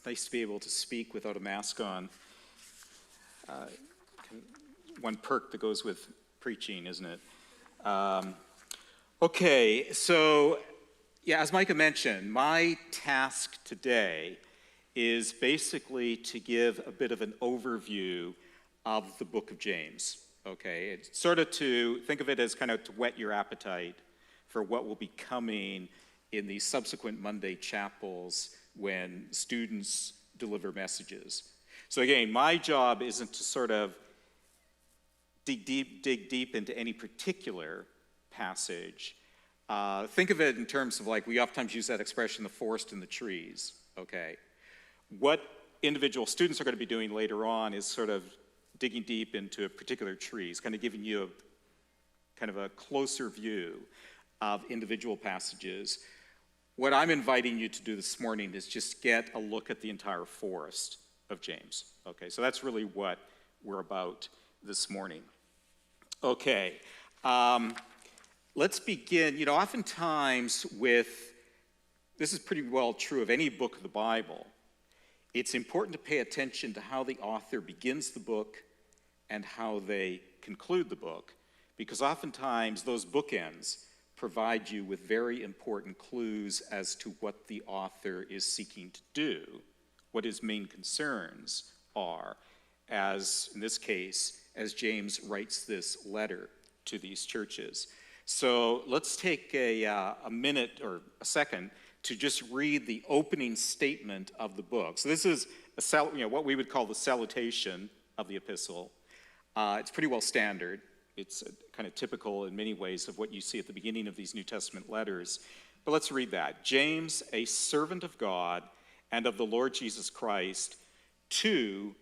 It's nice to be able to speak without a mask on. One perk that goes with preaching, isn't it? Okay, so yeah, as Micah mentioned, my task today is basically to give a bit of an overview of the book of James. Okay, it's sort of to think of it as kind of to whet your appetite for what will be coming in the subsequent Monday chapels when students deliver messages. So again, my job isn't to sort of dig deep into any particular passage. Think of it in terms of, like, we oftentimes use that expression, the forest and the trees, okay? What individual students are going to be doing later on is sort of digging deep into a particular trees, kind of giving you a closer view of individual passages. What I'm inviting you to do this morning is just get a look at the entire forest of James. Okay, so that's really what we're about this morning. Okay, let's begin. Oftentimes this is pretty well true of any book of the Bible. It's important to pay attention to how the author begins the book and how they conclude the book, because oftentimes those bookends provide you with very important clues as to what the author is seeking to do, what his main concerns are, as in this case, as James writes this letter to these churches. So let's take a minute or a second to just read the opening statement of the book. So this is what we would call the salutation of the epistle. It's pretty well standard. It's kind of typical in many ways of what you see at the beginning of these New Testament letters. But let's read that. James, a servant of God and of the Lord Jesus Christ, to,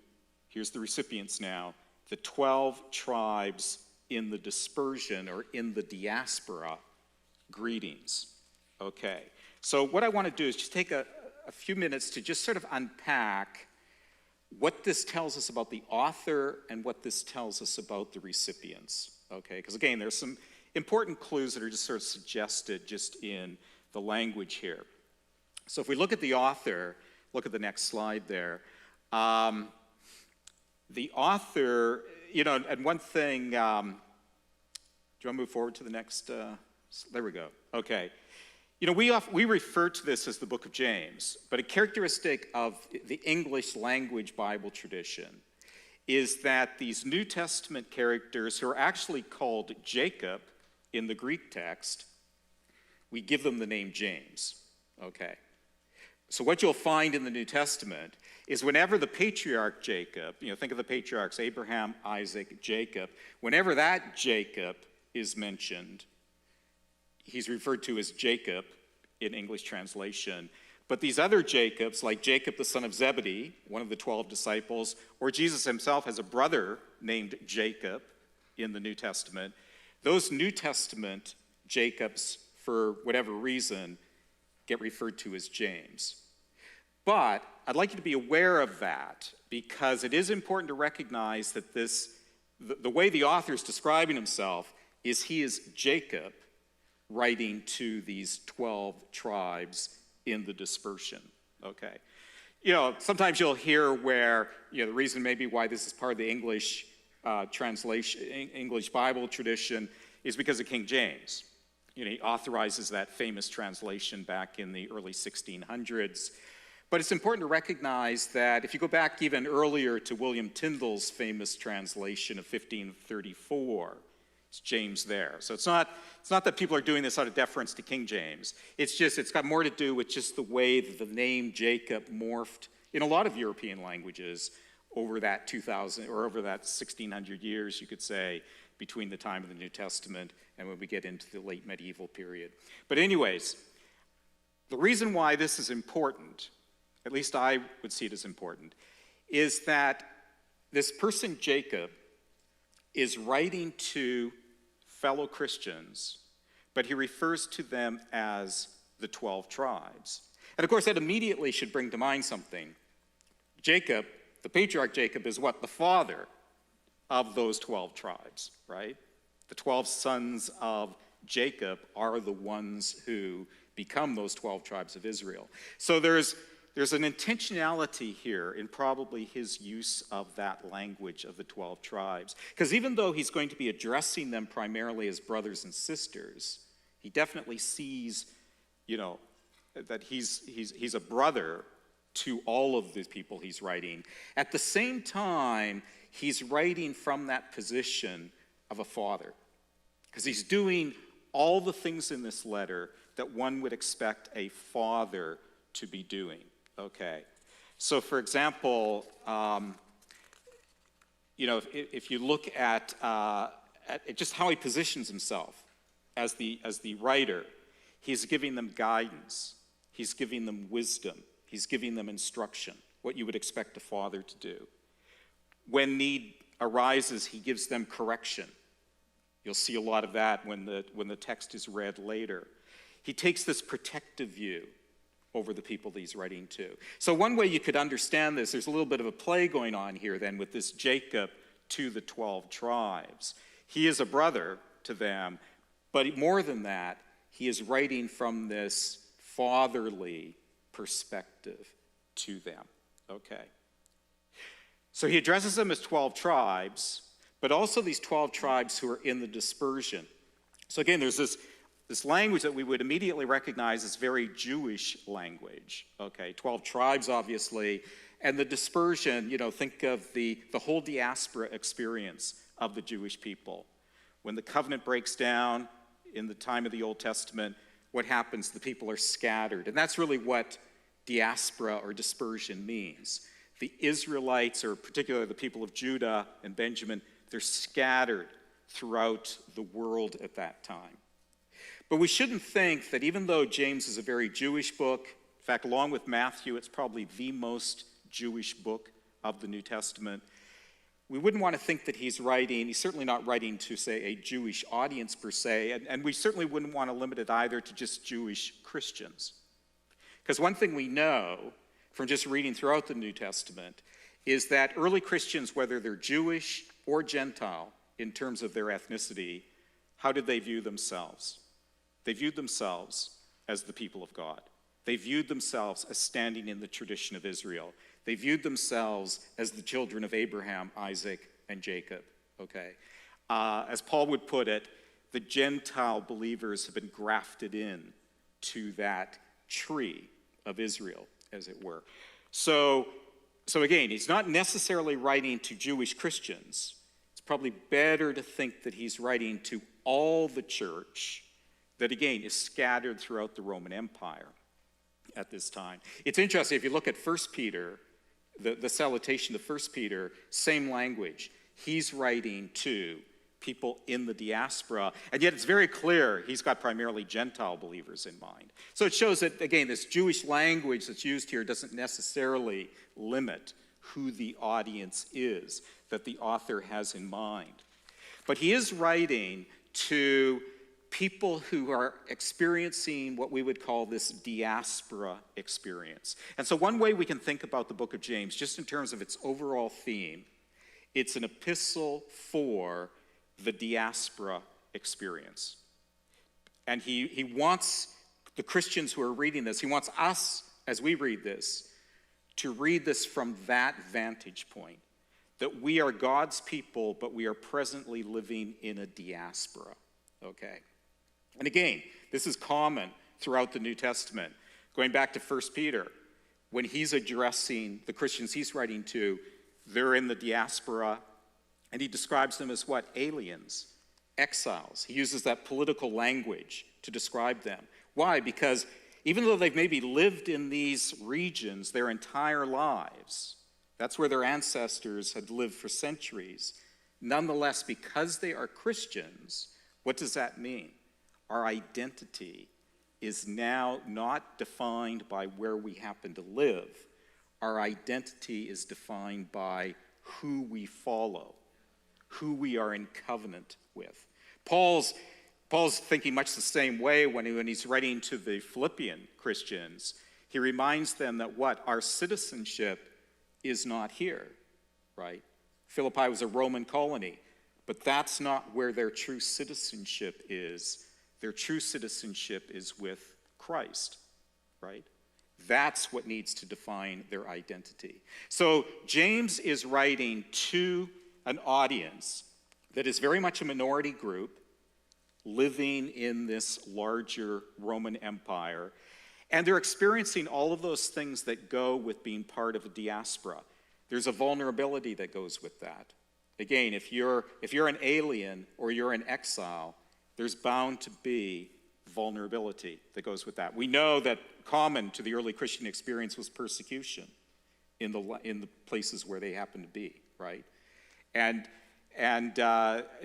here's the recipients now, the 12 tribes in the dispersion or in the diaspora, greetings. Okay, so what I want to do is just take a few minutes to just sort of unpack what this tells us about the author and what this tells us about the recipients, okay? Because again, there's some important clues that are just sort of suggested just in the language here. So if we look at the author, look at the next slide there. The author, and one thing, do you want to move forward to the next, there we go, okay. We refer to this as the book of James, but a characteristic of the English language Bible tradition is that these New Testament characters who are actually called Jacob in the Greek text, we give them the name James, okay? So what you'll find in the New Testament is whenever the patriarch Jacob, think of the patriarchs Abraham, Isaac, Jacob, whenever that Jacob is mentioned, he's referred to as Jacob in English translation. But these other Jacobs, like Jacob the son of Zebedee, one of the 12 disciples, or Jesus himself has a brother named Jacob in the New Testament, those New Testament Jacobs, for whatever reason, get referred to as James. But I'd like you to be aware of that, because it is important to recognize that the way the author is describing himself is he is Jacob, writing to these 12 tribes in the dispersion, okay? Sometimes you'll hear where, the reason maybe why this is part of the English translation, English Bible tradition is because of King James. He authorizes that famous translation back in the early 1600s. But it's important to recognize that if you go back even earlier to William Tyndale's famous translation of 1534, it's James there. So it's not that people are doing this out of deference to King James. It's got more to do with just the way that the name Jacob morphed in a lot of European languages over that 2,000 or over that 1,600 years, you could say, between the time of the New Testament and when we get into the late medieval period. But anyways, the reason why this is important, at least I would see it as important, is that this person Jacob is writing to fellow Christians, but he refers to them as the 12 tribes. And of course, that immediately should bring to mind something. Jacob, the patriarch Jacob, is what? The father of those 12 tribes, right? The 12 sons of Jacob are the ones who become those 12 tribes of Israel. So there's there's an intentionality here in probably his use of that language of the 12 tribes. Because even though he's going to be addressing them primarily as brothers and sisters, he definitely sees, that he's a brother to all of the people he's writing. At the same time, he's writing from that position of a father. Because he's doing all the things in this letter that one would expect a father to be doing. Okay. So, for example, if you look at just how he positions himself as the writer, he's giving them guidance. He's giving them wisdom. He's giving them instruction, what you would expect a father to do. When need arises, he gives them correction. You'll see a lot of that when the text is read later. He takes this protective view over the people that he's writing to. So one way you could understand this, there's a little bit of a play going on here then with this Jacob to the 12 tribes. He is a brother to them, but more than that, he is writing from this fatherly perspective to them. Okay. So he addresses them as 12 tribes, but also these 12 tribes who are in the dispersion. So again, there's this language that we would immediately recognize as very Jewish language. Okay, 12 tribes, obviously, and the dispersion, think of the whole diaspora experience of the Jewish people. When the covenant breaks down in the time of the Old Testament, what happens? The people are scattered. And that's really what diaspora or dispersion means. The Israelites, or particularly the people of Judah and Benjamin, they're scattered throughout the world at that time. But we shouldn't think that even though James is a very Jewish book, in fact, along with Matthew, it's probably the most Jewish book of the New Testament, we wouldn't want to think that he's certainly not writing to, say, a Jewish audience per se, and we certainly wouldn't want to limit it either to just Jewish Christians. Because one thing we know from just reading throughout the New Testament is that early Christians, whether they're Jewish or Gentile in terms of their ethnicity, how did they view themselves? They viewed themselves as the people of God. They viewed themselves as standing in the tradition of Israel. They viewed themselves as the children of Abraham, Isaac, and Jacob. Okay, as Paul would put it, the Gentile believers have been grafted in to that tree of Israel, as it were. So again, he's not necessarily writing to Jewish Christians. It's probably better to think that he's writing to all the church that, again, is scattered throughout the Roman Empire at this time. It's interesting, if you look at 1 Peter, the salutation of 1 Peter, same language. He's writing to people in the diaspora, and yet it's very clear he's got primarily Gentile believers in mind. So it shows that, again, this Jewish language that's used here doesn't necessarily limit who the audience is that the author has in mind. But he is writing to people who are experiencing what we would call this diaspora experience. And so one way we can think about the book of James, just in terms of its overall theme, it's an epistle for the diaspora experience. And he wants the Christians who are reading this, he wants us, as we read this, to read this from that vantage point, that we are God's people, but we are presently living in a diaspora, okay? And again, this is common throughout the New Testament. Going back to 1 Peter, when he's addressing the Christians he's writing to, they're in the diaspora, and he describes them as what? Aliens, exiles. He uses that political language to describe them. Why? Because even though they've maybe lived in these regions their entire lives, that's where their ancestors had lived for centuries, nonetheless, because they are Christians, what does that mean? Our identity is now not defined by where we happen to live. Our identity is defined by who we follow, who we are in covenant with. Paul's thinking much the same way when he's writing to the Philippian Christians. He reminds them that what? Our citizenship is not here, right? Philippi was a Roman colony, but that's not where their true citizenship is. Their true citizenship is with Christ, right? That's what needs to define their identity. So James is writing to an audience that is very much a minority group living in this larger Roman Empire. And they're experiencing all of those things that go with being part of a diaspora. There's a vulnerability that goes with that. Again, if you're an alien or you're in exile, there's bound to be vulnerability that goes with that. We know that common to the early Christian experience was persecution in the places where they happen to be, right? And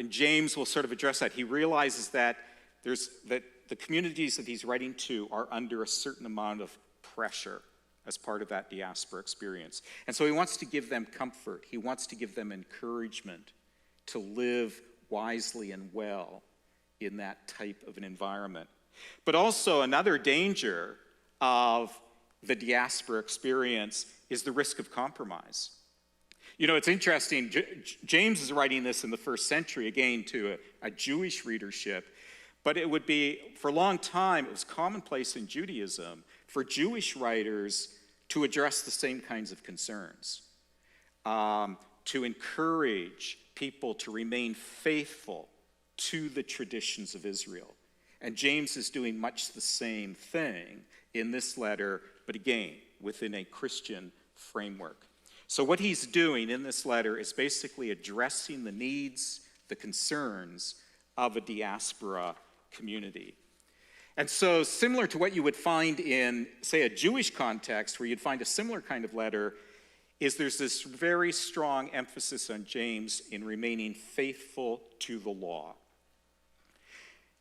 James will sort of address that. He realizes that the communities that he's writing to are under a certain amount of pressure as part of that diaspora experience. And so he wants to give them comfort. He wants to give them encouragement to live wisely and well in that type of an environment. But also another danger of the diaspora experience is the risk of compromise. You know, it's interesting. James is writing this in the first century, again, to a Jewish readership. But it would be, for a long time, it was commonplace in Judaism for Jewish writers to address the same kinds of concerns, to encourage people to remain faithful to the traditions of Israel. And James is doing much the same thing in this letter, but again, within a Christian framework. So what he's doing in this letter is basically addressing the needs, the concerns of a diaspora community. And so similar to what you would find in, say, a Jewish context where you'd find a similar kind of letter, is there's this very strong emphasis on James in remaining faithful to the law.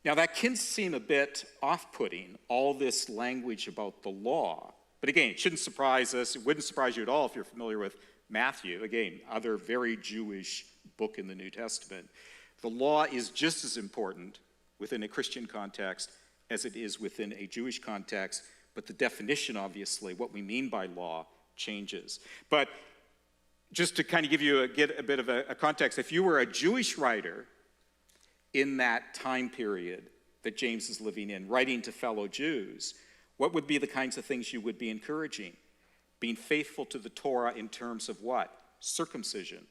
Now that can seem a bit off-putting, all this language about the law. But again, it shouldn't surprise us. It wouldn't surprise you at all if you're familiar with Matthew. Again, other very Jewish book in the New Testament. The law is just as important within a Christian context as it is within a Jewish context, but the definition, obviously, what we mean by law, changes. But just to kind of get a bit of a context, if you were a Jewish writer in that time period that James is living in, writing to fellow Jews, what would be the kinds of things you would be encouraging? Being faithful to the Torah in terms of what? Circumcision,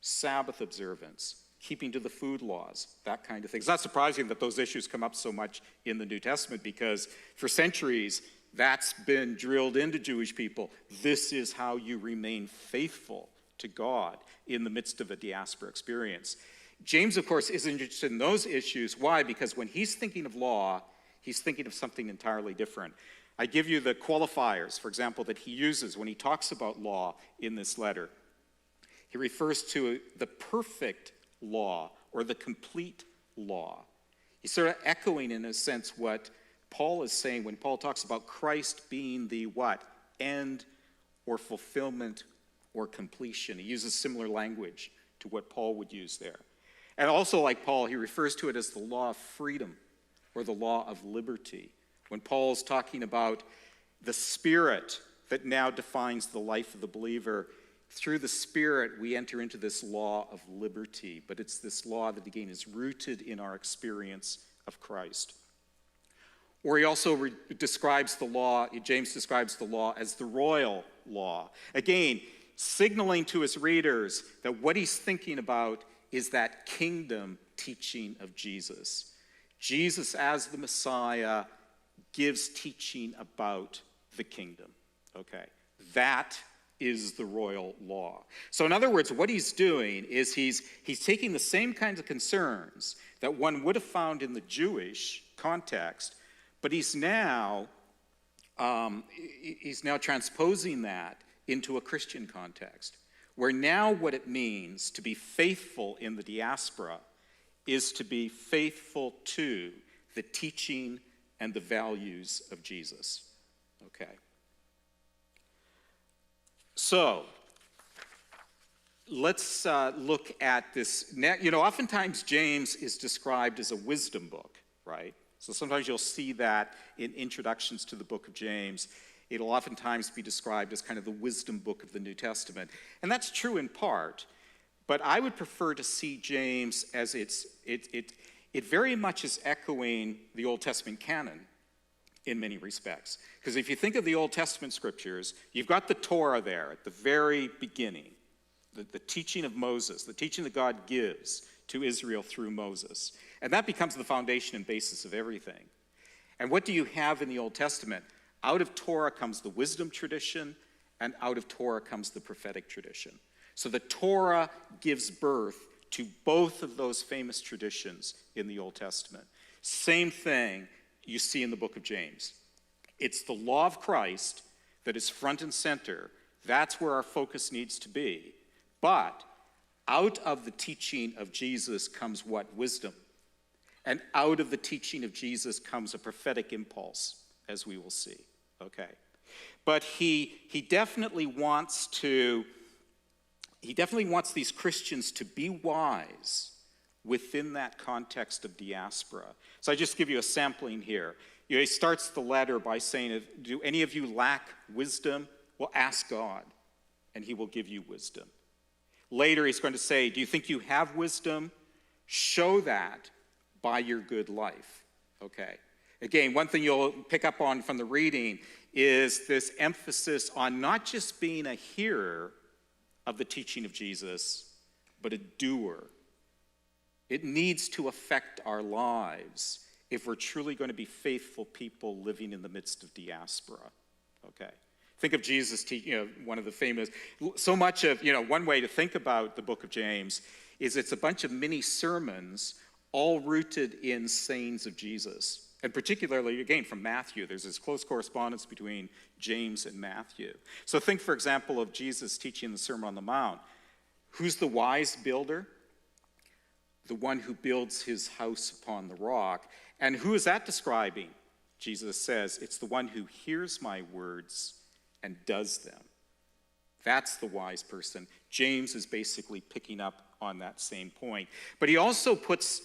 Sabbath observance, keeping to the food laws, that kind of thing. It's not surprising that those issues come up so much in the New Testament because for centuries, that's been drilled into Jewish people. This is how you remain faithful to God in the midst of a diaspora experience. James, of course, is interested in those issues. Why? Because when he's thinking of law, he's thinking of something entirely different. I give you the qualifiers, for example, that he uses when he talks about law in this letter. He refers to the perfect law or the complete law. He's sort of echoing, in a sense, what Paul is saying when Paul talks about Christ being the what? End or fulfillment or completion. He uses similar language to what Paul would use there. And also, like Paul, he refers to it as the law of freedom or the law of liberty. When Paul's talking about the Spirit that now defines the life of the believer, through the Spirit we enter into this law of liberty. But it's this law that, again, is rooted in our experience of Christ. Or he also describes the law, James describes the law as the royal law. Again, signaling to his readers that what he's thinking about is that kingdom teaching of Jesus. Jesus, as the Messiah, gives teaching about the kingdom. Okay, that is the royal law. So in other words, what he's doing is he's taking the same kinds of concerns that one would have found in the Jewish context, but he's now transposing that into a Christian context, where now what it means to be faithful in the diaspora is to be faithful to the teaching and the values of Jesus. Okay. So, let's look at this. You know, oftentimes James is described as a wisdom book, right? So sometimes you'll see that in introductions to the book of James. It'll oftentimes be described as kind of the wisdom book of the New Testament. And that's true in part, but I would prefer to see James as it very much is echoing the Old Testament canon. in many respects. Because if you think of the Old Testament scriptures, you've got the Torah there at the very beginning, the teaching of Moses, the teaching that God gives to Israel through Moses. And that becomes the foundation and basis of everything. And what do you have in the Old Testament? Out of Torah comes the wisdom tradition, and out of Torah comes the prophetic tradition. So the Torah gives birth to both of those famous traditions in the Old Testament. Same thing you see in the book of James. It's the law of Christ that is front and center. That's where our focus needs to be. But out of the teaching of Jesus comes what? Wisdom. And out of the teaching of Jesus comes a prophetic impulse, as we will see. Okay. But he definitely wants these Christians to be wise within that context of diaspora. So I just give you a sampling here. He starts the letter by saying, do any of you lack wisdom? Well, ask God, and he will give you wisdom. Later, he's going to say, do you think you have wisdom? Show that by your good life. Okay. Again, one thing you'll pick up on from the reading is this emphasis on not just being a hearer of the teaching of Jesus, but a doer. It needs to affect our lives if we're truly going to be faithful people living in the midst of diaspora. Okay. Think of Jesus teaching, one of the famous, so much of, one way to think about the book of James is it's a bunch of mini sermons all rooted in sayings of Jesus. And particularly, again, from Matthew, there's this close correspondence between James and Matthew. So think, for example, of Jesus teaching the Sermon on the Mount. Who's the wise builder? The one who builds his house upon the rock. And who is that describing? Jesus says, it's the one who hears my words and does them. That's the wise person. James is basically picking up on that same point. But he also puts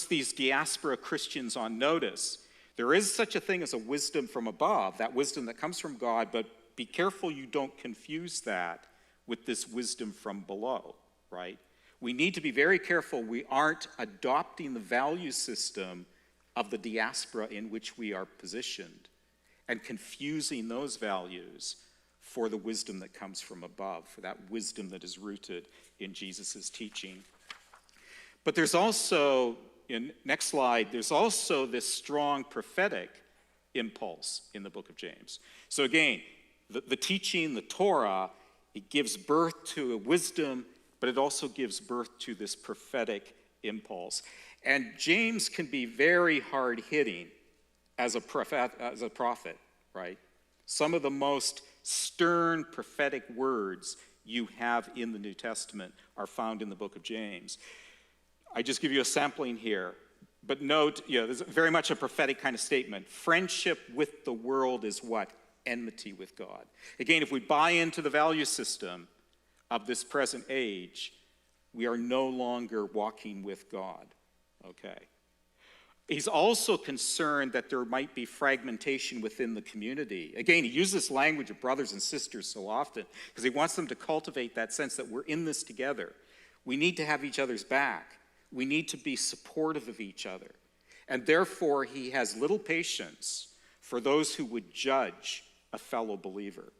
these diaspora Christians on notice. There is such a thing as a wisdom from above, that wisdom that comes from God, but be careful you don't confuse that with this wisdom from below, right? We need to be very careful we aren't adopting the value system of the diaspora in which we are positioned and confusing those values for the wisdom that comes from above, for that wisdom that is rooted in Jesus' teaching. But there's also, next slide, there's also this strong prophetic impulse in the book of James. So again, the teaching, the Torah, it gives birth to a wisdom, but it also gives birth to this prophetic impulse. And James can be very hard-hitting as a prophet, right? Some of the most stern prophetic words you have in the New Testament are found in the book of James. I just give you a sampling here, but note, there's very much a prophetic kind of statement. Friendship with the world is what? Enmity with God. Again, if we buy into the value system of this present age, we are no longer walking with God. Okay. He's also concerned that there might be fragmentation within the community. Again, he uses this language of brothers and sisters so often because he wants them to cultivate that sense that we're in this together. We need to have each other's back. We need to be supportive of each other. And therefore, he has little patience for those who would judge a fellow believer.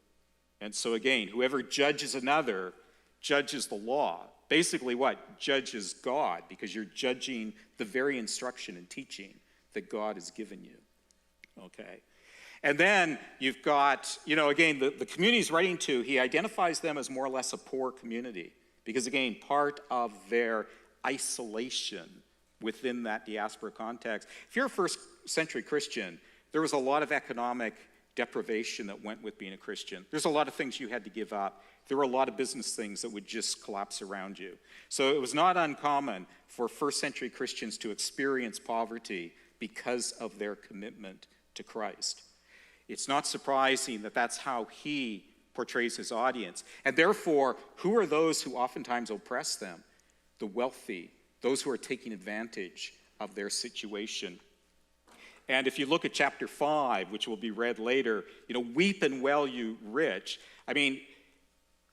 And so again, whoever judges another judges the law. Basically what? Judges God, because you're judging the very instruction and teaching that God has given you. Okay. And then you've got, again, the community he's writing to, he identifies them as more or less a poor community. Because again, part of their isolation within that diaspora context. If you're a first century Christian, there was a lot of economic deprivation that went with being a Christian. There's a lot of things you had to give up. There were a lot of business things that would just collapse around you. So it was not uncommon for first century Christians to experience poverty because of their commitment to Christ. It's not surprising that that's how he portrays his audience. And therefore, who are those who oftentimes oppress them? The wealthy, those who are taking advantage of their situation. And if you look at chapter 5, which will be read later, weep and wail you rich. I mean,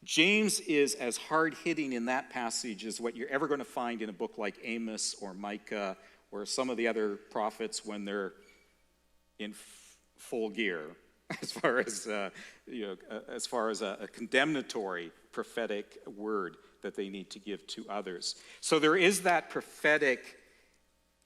James is as hard-hitting in that passage as what you're ever going to find in a book like Amos or Micah or some of the other prophets when they're in full gear as far as a condemnatory prophetic word that they need to give to others. So there is that prophetic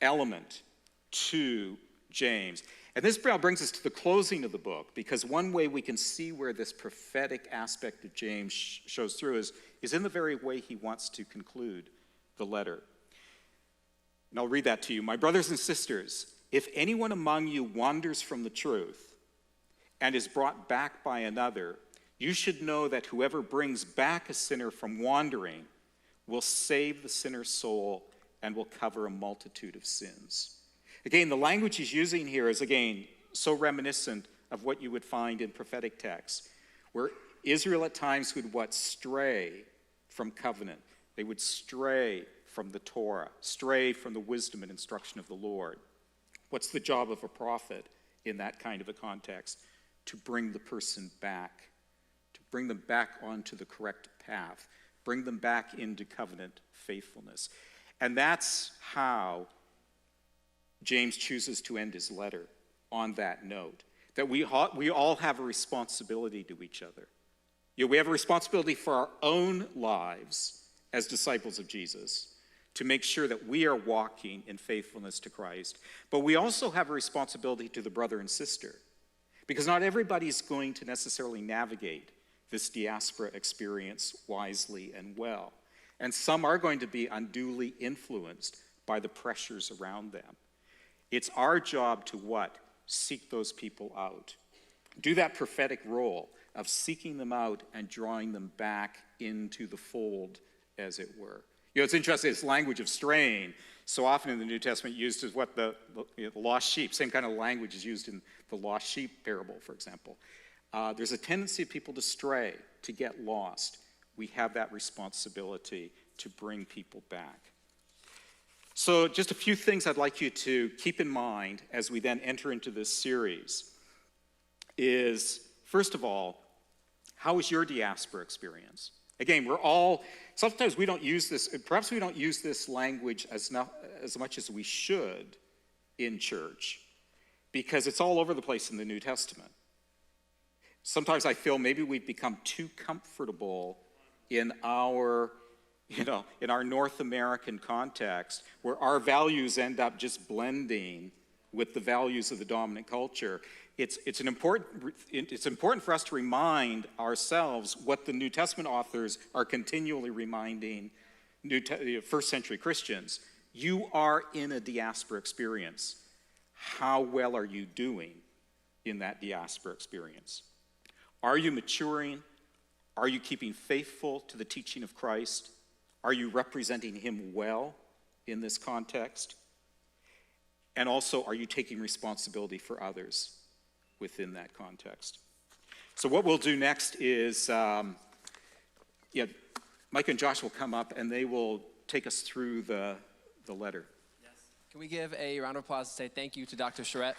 element to James. And this brings us to the closing of the book, because one way we can see where this prophetic aspect of James shows through is in the very way he wants to conclude the letter. And I'll read that to you. My brothers and sisters, if anyone among you wanders from the truth and is brought back by another, you should know that whoever brings back a sinner from wandering will save the sinner's soul and will cover a multitude of sins. Again, the language he's using here is, again, so reminiscent of what you would find in prophetic texts, where Israel at times would stray from covenant. They would stray from the Torah, stray from the wisdom and instruction of the Lord. What's the job of a prophet in that kind of a context? To bring the person back, to bring them back onto the correct path, bring them back into covenant faithfulness. And that's how James chooses to end his letter, on that note, that we all have a responsibility to each other. We have a responsibility for our own lives as disciples of Jesus to make sure that we are walking in faithfulness to Christ. But we also have a responsibility to the brother and sister, because not everybody's going to necessarily navigate this diaspora experience wisely and well. And some are going to be unduly influenced by the pressures around them. It's our job to what? Seek those people out. Do that prophetic role of seeking them out and drawing them back into the fold, as it were. It's interesting, this language of straying, so often in the New Testament used as what the lost sheep, same kind of language is used in the lost sheep parable, for example. There's a tendency of people to stray, to get lost. We have that responsibility to bring people back. So just a few things I'd like you to keep in mind as we then enter into this series is, first of all, how was your diaspora experience? Again, sometimes we don't use this, perhaps we don't use this language as much as we should in church, because it's all over the place in the New Testament. Sometimes I feel maybe we've become too comfortable in our North American context, where our values end up just blending with the values of the dominant culture. It's important for us to remind ourselves what the New Testament authors are continually reminding first century Christians. You are in a diaspora experience. How well are you doing in that diaspora experience? Are you maturing? Are you keeping faithful to the teaching of Christ? Are you representing him well in this context? And also, are you taking responsibility for others within that context? So what we'll do next is, Mike and Josh will come up and they will take us through the letter. Yes. Can we give a round of applause to say thank you to Dr. Charette?